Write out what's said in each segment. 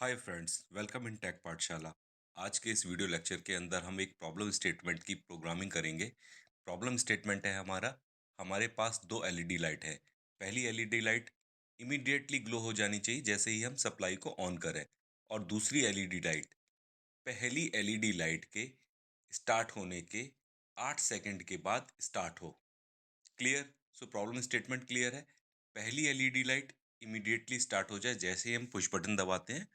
Hi friends, welcome in tech Pathshala. आज के इस वीडियो लेक्चर के अंदर हम एक प्रॉब्लम स्टेटमेंट की प्रोग्रामिंग करेंगे। प्रॉब्लम स्टेटमेंट है हमारे पास दो एलईडी लाइट है। पहली एलईडी लाइट इमीडिएटली ग्लो हो जानी चाहिए जैसे ही हम सप्लाई को ऑन करें, और दूसरी एलईडी लाइट पहली एलईडी लाइट के स्टार्ट होने के 8 सेकंड के बाद स्टार्ट हो। Clear? So problem statement clear है। पहली एलईडी लाइट इमीडिएटली स्टार्ट हो जाए जैसे ही हम पुश बटन दबाते हैं,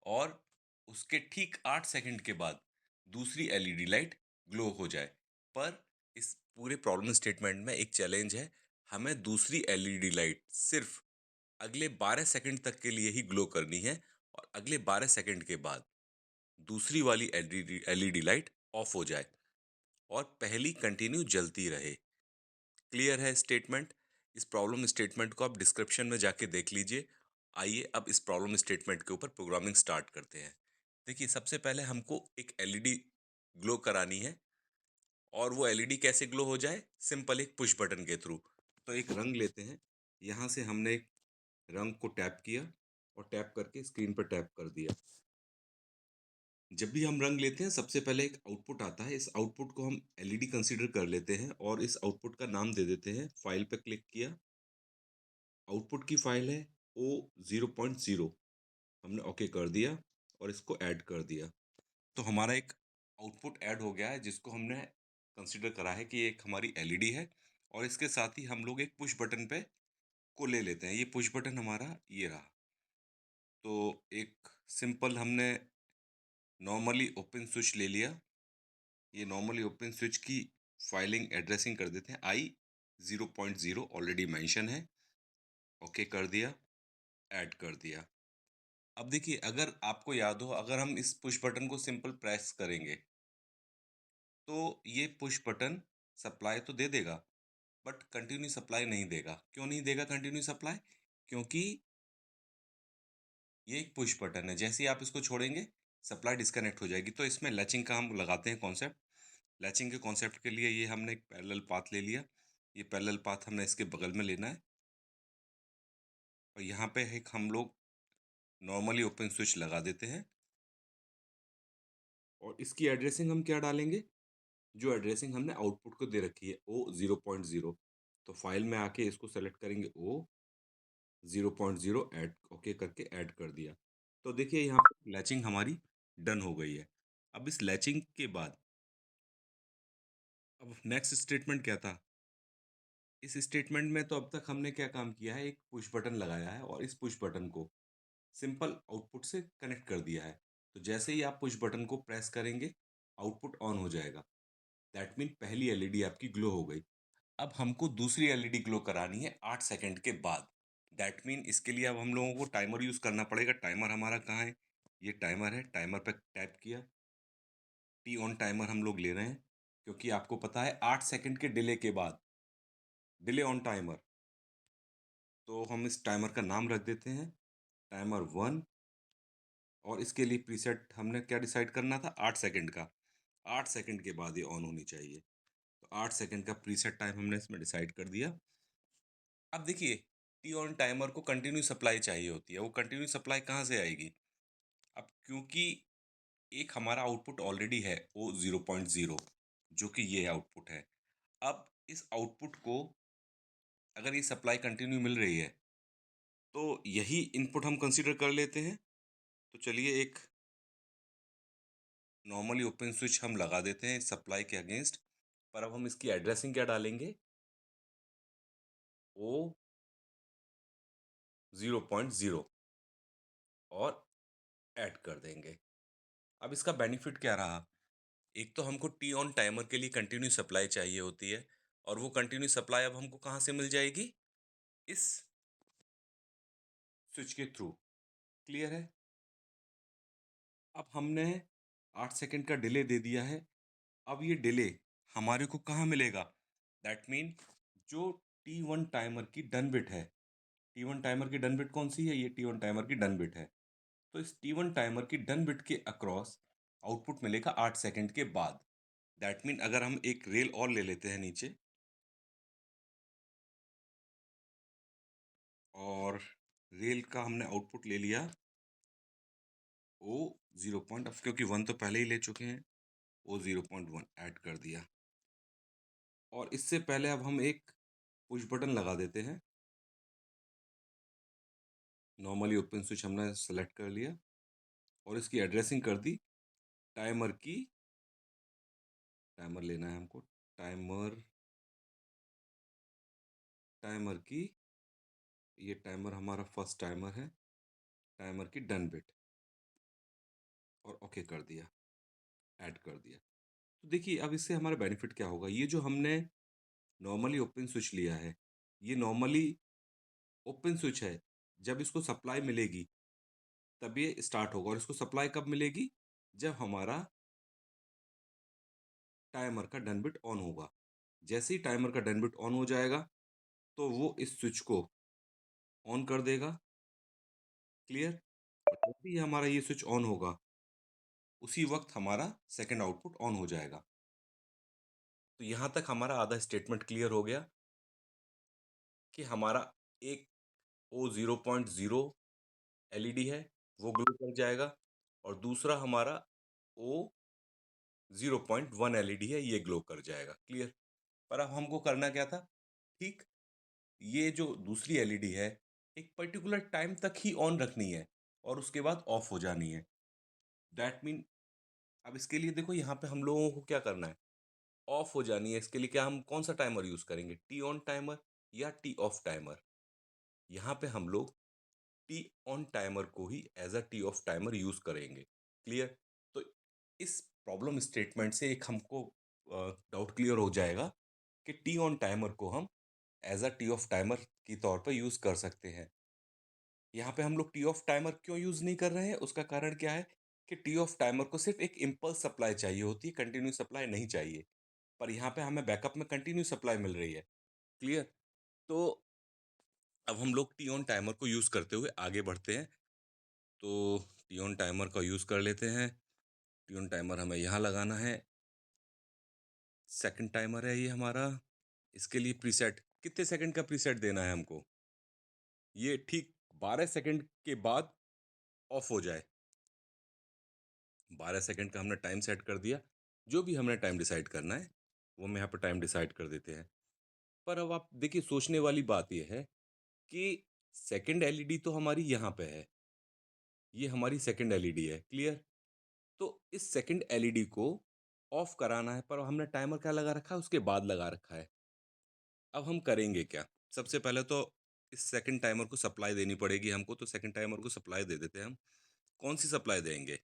और उसके ठीक 8 सेकंड के बाद दूसरी एलईडी लाइट ग्लो हो जाए। पर इस पूरे प्रॉब्लम स्टेटमेंट में एक चैलेंज है। हमें दूसरी एलईडी लाइट सिर्फ अगले 12 सेकंड तक के लिए ही ग्लो करनी है, और अगले 12 सेकंड के बाद दूसरी वाली एलईडी लाइट ऑफ हो जाए और पहली कंटिन्यू जलती रहे। क्लियर है स्टेटमेंट? इस प्रॉब्लम स्टेटमेंट को आप डिस्क्रिप्शन में जाके देख लीजिए। आइए अब इस प्रॉब्लम स्टेटमेंट के ऊपर प्रोग्रामिंग स्टार्ट करते हैं। देखिए, सबसे पहले हमको एक एलईडी ग्लो करानी है, और वो एलईडी कैसे ग्लो हो जाए? सिंपल, एक पुश बटन के थ्रू। तो एक रंग लेते हैं। यहाँ से हमने एक रंग को टैप किया और टैप करके स्क्रीन पर टैप कर दिया। जब भी हम रंग लेते हैं सबसे पहले एक आउटपुट आता है। इस आउटपुट को हम एलईडी कंसीडर कर लेते हैं और इस आउटपुट का नाम दे देते हैं। फाइल पर क्लिक किया, आउटपुट की फाइल है O0.0। हमने ओके कर दिया और इसको ऐड कर दिया। तो हमारा एक आउटपुट ऐड हो गया है जिसको हमने कंसीडर करा है कि एक हमारी एलईडी है, और इसके साथ ही हम लोग एक पुश बटन पे को ले लेते हैं। ये पुश बटन हमारा ये रहा। तो एक सिंपल हमने नॉर्मली ओपन स्विच ले लिया। ये नॉर्मली ओपन स्विच की फाइलिंग एड्रेसिंग कर देते हैं। I0.0 ऑलरेडी मेंशन है। ओके कर दिया, ऐड कर दिया। अब देखिए, अगर आपको याद हो, अगर हम इस पुश बटन को सिंपल प्रेस करेंगे तो ये पुश बटन सप्लाई तो दे देगा, बट कंटिन्यू सप्लाई नहीं देगा। क्यों नहीं देगा कंटिन्यू सप्लाई? क्योंकि ये एक पुश बटन है। जैसे ही आप इसको छोड़ेंगे सप्लाई डिस्कनेक्ट हो जाएगी। तो इसमें लैचिंग का हम लगाते हैं कॉन्सेप्ट। लैचिंग के कॉन्सेप्ट के लिए ये हमने एक पैरेलल पाथ ले लिया। ये पैरेलल पाथ हमने इसके बगल में लेना है, और यहाँ पे एक हम लोग नॉर्मली ओपन स्विच लगा देते हैं। और इसकी एड्रेसिंग हम क्या डालेंगे? जो एड्रेसिंग हमने आउटपुट को दे रखी है O0.0। तो फाइल में आके इसको सेलेक्ट करेंगे, O0.0, ऐड ओके करके ऐड कर दिया। तो देखिए, यहाँ पर लैचिंग हमारी डन हो गई है। अब इस लैचिंग के बाद अब नेक्स्ट स्टेटमेंट क्या था? इस स्टेटमेंट में तो अब तक हमने क्या काम किया है? एक पुश बटन लगाया है और इस पुश बटन को सिंपल आउटपुट से कनेक्ट कर दिया है। तो जैसे ही आप पुश बटन को प्रेस करेंगे आउटपुट ऑन हो जाएगा। दैट मीन पहली एलईडी आपकी ग्लो हो गई। अब हमको दूसरी एलईडी ग्लो करानी है 8 सेकंड के बाद। दैट मीन इसके लिए अब हम लोगों को टाइमर यूज़ करना पड़ेगा। टाइमर हमारा कहाँ है? ये टाइमर है। टाइमर पे टैप किया, टी ऑन टाइमर हम लोग ले रहे हैं, क्योंकि आपको पता है 8 सेकंड के डिले के बाद डिले ऑन टाइमर। तो हम इस टाइमर का नाम रख देते हैं टाइमर 1। और इसके लिए प्रीसेट हमने क्या डिसाइड करना था? 8 सेकंड का। 8 सेकंड के बाद ये ऑन होनी चाहिए। तो 8 सेकंड का प्रीसेट टाइम हमने इसमें डिसाइड कर दिया। अब देखिए, टी ऑन टाइमर को कंटिन्यू सप्लाई चाहिए होती है। वो कंटिन्यू सप्लाई कहाँ से आएगी? अब क्योंकि एक हमारा आउटपुट ऑलरेडी है O0.0, जो कि ये आउटपुट है। अब इस आउटपुट को अगर ये सप्लाई कंटिन्यू मिल रही है तो यही इनपुट हम कंसीडर कर लेते हैं। तो चलिए, एक नॉर्मली ओपन स्विच हम लगा देते हैं सप्लाई के अगेंस्ट। पर अब हम इसकी एड्रेसिंग क्या डालेंगे? O0.0 और ऐड कर देंगे। अब इसका बेनिफिट क्या रहा? एक तो हमको टी ऑन टाइमर के लिए कंटिन्यू सप्लाई चाहिए होती है, और वो कंटिन्यू सप्लाई अब हमको कहाँ से मिल जाएगी? इस स्विच के थ्रू। क्लियर है? अब हमने 8 सेकंड का डिले दे दिया है। अब ये डिले हमारे को कहाँ मिलेगा? दैट मीन जो T1 टाइमर की डन बिट है। T1 टाइमर की डन बिट कौन सी है? ये T1 टाइमर की डन बिट है। तो इस T1 टाइमर की डन बिट के अक्रॉस आउटपुट मिलेगा 8 सेकंड के बाद। दैट मीन अगर हम एक रेल और ले लेते हैं नीचे, और रेल का हमने आउटपुट ले लिया ओ 0. अब क्योंकि 1 तो पहले ही ले चुके हैं, ओ 0.1 ऐड कर दिया। और इससे पहले अब हम एक पुश बटन लगा देते हैं। नॉर्मली ओपन स्विच हमने सेलेक्ट कर लिया और इसकी एड्रेसिंग कर दी टाइमर की। टाइमर लेना है हमको, टाइमर टाइमर की, ये टाइमर हमारा फर्स्ट टाइमर है, टाइमर की डन बिट, और ओके कर दिया, ऐड कर दिया। तो देखिए अब इससे हमारा बेनिफिट क्या होगा। ये जो हमने नॉर्मली ओपन स्विच लिया है, ये नॉर्मली ओपन स्विच है। जब इसको सप्लाई मिलेगी तब ये स्टार्ट होगा, और इसको सप्लाई कब मिलेगी, जब हमारा टाइमर का डन बिट ऑन होगा। जैसे ही टाइमर का डन बिट ऑन हो जाएगा तो वो इस स्विच को ऑन कर देगा। क्लियर। जब भी हमारा ये स्विच ऑन होगा उसी वक्त हमारा सेकंड आउटपुट ऑन हो जाएगा। तो यहाँ तक हमारा आधा स्टेटमेंट क्लियर हो गया कि हमारा एक O0.0 एलईडी है, वो ग्लो कर जाएगा, और दूसरा हमारा O0.1 एलईडी है, ये ग्लो कर जाएगा। क्लियर। पर अब हमको करना क्या था, ठीक, ये जो दूसरी एलईडी है एक पर्टिकुलर टाइम तक ही ऑन रखनी है और उसके बाद ऑफ हो जानी है। दैट मीन, अब इसके लिए देखो यहाँ पे हम लोगों को क्या करना है, ऑफ हो जानी है। इसके लिए क्या, हम कौन सा टाइमर यूज करेंगे, टी ऑन टाइमर या टी ऑफ टाइमर। यहाँ पे हम लोग टी ऑन टाइमर को ही as a T off timer use करेंगे। क्लियर। तो इस प्रॉब्लम स्टेटमेंट से एक हमको डाउट क्लियर हो जाएगा कि टी ऑन टाइमर को हम as a T off timer की तौर पर यूज कर सकते हैं। यहाँ पे हम लोग टी ऑफ टाइमर क्यों यूज नहीं कर रहे हैं, उसका कारण क्या है कि टी ऑफ टाइमर को सिर्फ एक इम्पल्स सप्लाई चाहिए होती है, कंटिन्यू सप्लाई नहीं चाहिए। पर यहाँ पे हमें बैकअप में कंटिन्यू सप्लाई मिल रही है। क्लियर। तो अब हम लोग टी ऑन टाइमर को यूज करते हुए आगे बढ़ते हैं। तो टी ऑन टाइमर का यूज कर लेते हैं। टी ऑन टाइमर हमें यहाँ लगाना है, सेकंड टाइमर है ये हमारा। इसके लिए प्रीसेट, कितने सेकंड का प्रीसेट देना है हमको, ये ठीक 12 सेकंड के बाद ऑफ हो जाए। 12 सेकंड का हमने टाइम सेट कर दिया। जो भी हमने टाइम डिसाइड करना है वो हम यहाँ पर टाइम डिसाइड कर देते हैं। पर अब आप देखिए, सोचने वाली बात यह है कि सेकंड एलईडी तो हमारी यहाँ पे है, ये हमारी सेकंड एलईडी है। क्लियर। तो इस सेकंड एलईडी को ऑफ कराना है, पर हमने टाइमर क्या लगा रखा है, उसके बाद लगा रखा है। अब हम करेंगे क्या, सबसे पहले तो इस सेकंड टाइमर को सप्लाई देनी पड़ेगी हमको। तो सेकंड टाइमर को सप्लाई दे देते हैं हम। कौन सी सप्लाई देंगे,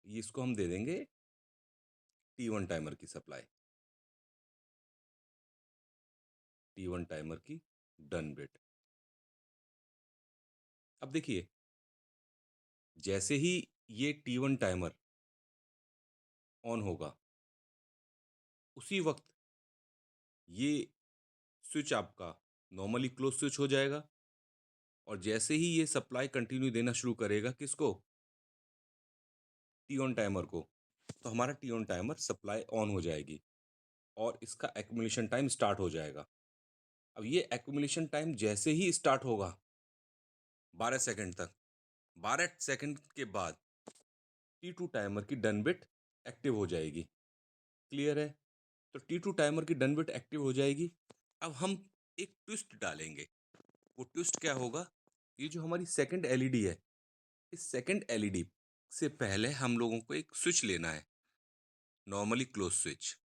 ये इसको हम दे देंगे T1 टाइमर की सप्लाई, T1 टाइमर की डन बिट। अब देखिए, जैसे ही ये T1 टाइमर ऑन होगा उसी वक्त ये स्विच आपका नॉर्मली क्लोज स्विच हो जाएगा, और जैसे ही ये सप्लाई कंटिन्यू देना शुरू करेगा, किसको, टी ऑन टाइमर को, तो हमारा T on timer supply on हो जाएगी और इसका एक्यूमुलेशन टाइम स्टार्ट हो जाएगा। अब ये एक्यूमुलेशन टाइम जैसे ही स्टार्ट होगा 12 सेकंड तक, 12 सेकंड के बाद T2 टाइमर की डन बिट एक्टिव हो जाएगी। क्लियर है। तो T2 टाइमर की डन बिट एक्टिव हो जाएगी। अब हम एक ट्विस्ट डालेंगे। वो ट्विस्ट क्या होगा, ये जो हमारी सेकंड एलईडी है, इस सेकंड एलईडी से पहले हम लोगों को एक स्विच लेना है, नॉर्मली क्लोज स्विच।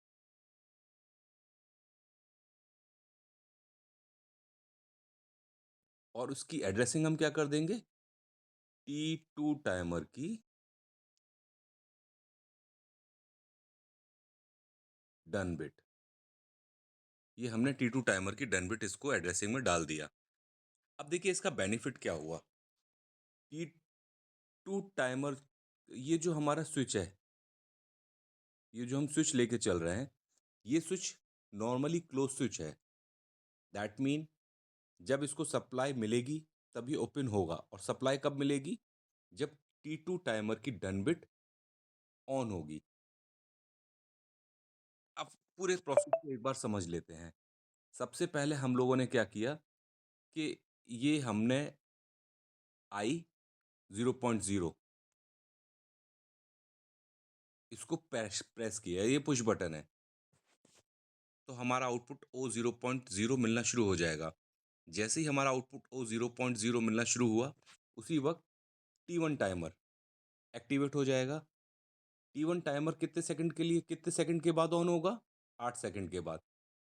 और उसकी एड्रेसिंग हम क्या कर देंगे, T2 टाइमर की डन बिट। ये हमने T2 टाइमर की डन बिट इसको एड्रेसिंग में डाल दिया। अब देखिए इसका बेनिफिट क्या हुआ। T2 टाइमर, ये जो हमारा स्विच है, ये जो हम स्विच लेके चल रहे हैं, ये स्विच नॉर्मली क्लोज स्विच है। दैट मीन जब इसको सप्लाई मिलेगी तभी ओपन होगा, और सप्लाई कब मिलेगी, जब T2 टाइमर की डन बिट ऑन होगी। अब पूरे प्रोसेस को एक बार समझ लेते हैं। सबसे पहले हम लोगों ने क्या किया कि ये हमने I 0.0 इसको प्रेस प्रेस किया, ये पुश बटन है, तो हमारा आउटपुट ओ 0.0 मिलना शुरू हो जाएगा। जैसे ही हमारा आउटपुट ओ 0.0 मिलना शुरू हुआ, उसी वक्त T1 टाइमर एक्टिवेट हो जाएगा। T1 टाइमर कितने सेकंड के लिए, कितने सेकंड के बाद ऑन होगा? 8 सेकंड के बाद।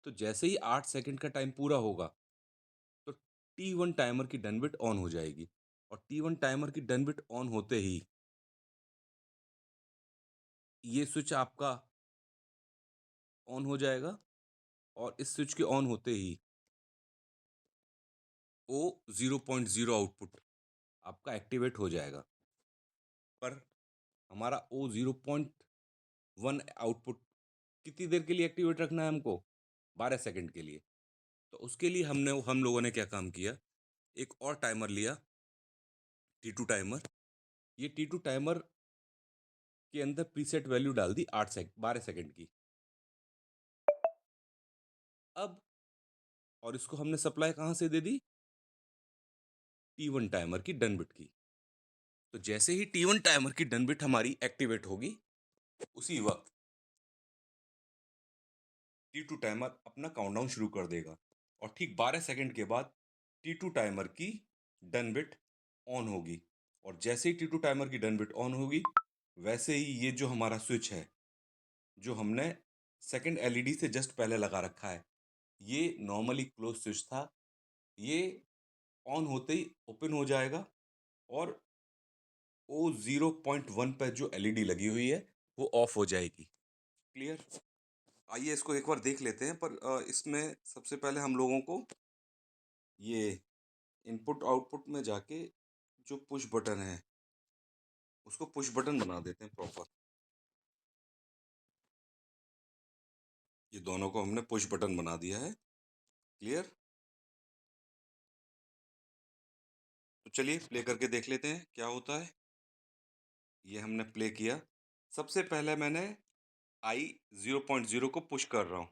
तो जैसे ही 8 सेकंड का टाइम पूरा होगा, तो T1 टाइमर की डन बिट ऑन हो जाएगी। और T1 टाइमर की डन बिट ऑन होते ही ये स्विच आपका ऑन हो जाएगा, और इस स्विच के ऑन होते ही ओ 0.0 आउटपुट आपका एक्टिवेट हो जाएगा। पर हमारा ओ 0.1 आउटपुट कितनी देर के लिए एक्टिवेट रखना है हमको? 12 सेकंड के लिए। तो उसके लिए हम लोगों ने क्या काम किया, एक और टाइमर लिया, T2 टाइमर। ये T2 टाइमर के अंदर प्रीसेट वैल्यू डाल दी 12 सेकंड की। अब और इसको हमने सप्लाई कहाँ से दे दी? T1 टाइमर की डन बिट की। तो जैसे ही T1 टाइमर की डन बिट हमारी एक्टिवेट होगी, उसी वक्त T2 टाइमर अपना काउंटडाउन शुरू कर देगा, और ठीक 12 सेकंड के बाद T2 टाइमर की डन बिट ऑन होगी। और जैसे ही T2 टाइमर की डन बिट ऑन होगी, वैसे ही ये जो हमारा स्विच है, जो हमने सेकंड एलईडी से जस्ट पहले लगा रखा है, ये नॉर्मली क्लोज स्विच था, ये ऑन होते ही ओपन हो जाएगा, और ओ 0.1 पर जो एलईडी लगी हुई है वो ऑफ हो जाएगी। क्लियर? आइए इसको एक बार देख लेते हैं, पर इसमें सबसे पहले हम लोगों को ये इनपुट आउटपुट में जाके जो पुश बटन है, उसको पुश बटन बना देते हैं प्रॉपर। ये दोनों को हमने पुश बटन बना दिया है। क्लियर? तो चलिए प्ले करके देख लेते हैं क्या होता है। ये हमने प्ले किया। सबसे पहले मैंने आई 0.0 को पुश कर रहा हूँ।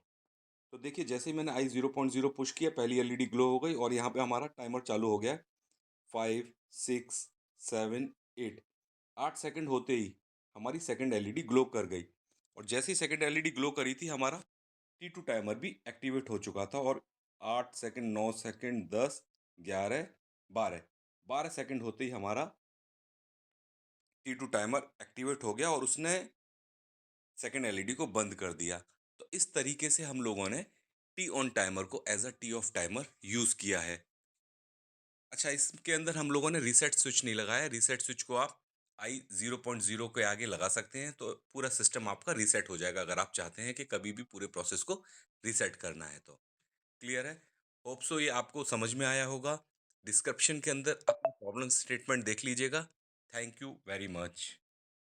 तो देखिए, जैसे ही मैंने आई 0.0 पुश किया, पहली एलईडी ग्लो हो गई, और यहाँ पे हमारा टाइमर चालू हो गया। 5, 6, 7, 8। 8 सेकंड होते ही हमारी सेकंड एलईडी ग्लो कर गई। और जैसे ही सेकंड एलईडी ग्लो करी थी, हमारा T2 टाइमर भी एक्टिवेट हो चुका था। और 8 सेकंड, 9 सेकंड, 10, 11, 12, 12 सेकंड होते ही हमारा T2 टाइमर एक्टिवेट हो गया, और उसने सेकंड एलईडी को बंद कर दिया। तो इस तरीके से हम लोगों ने टी ऑन टाइमर को as a T off timer use किया है। अच्छा, इसके अंदर हम लोगों ने रीसेट स्विच नहीं लगाया। रीसेट स्विच को आप आई 0.0 के आगे लगा सकते हैं, तो पूरा सिस्टम आपका रीसेट हो जाएगा, अगर आप चाहते हैं कि कभी भी पूरे प्रोसेस को रीसेट करना है तो। क्लियर है? होप सो ये आपको समझ में आया होगा। डिस्क्रिप्शन के अंदर अपना प्रॉब्लम स्टेटमेंट देख लीजिएगा। Thank you very much.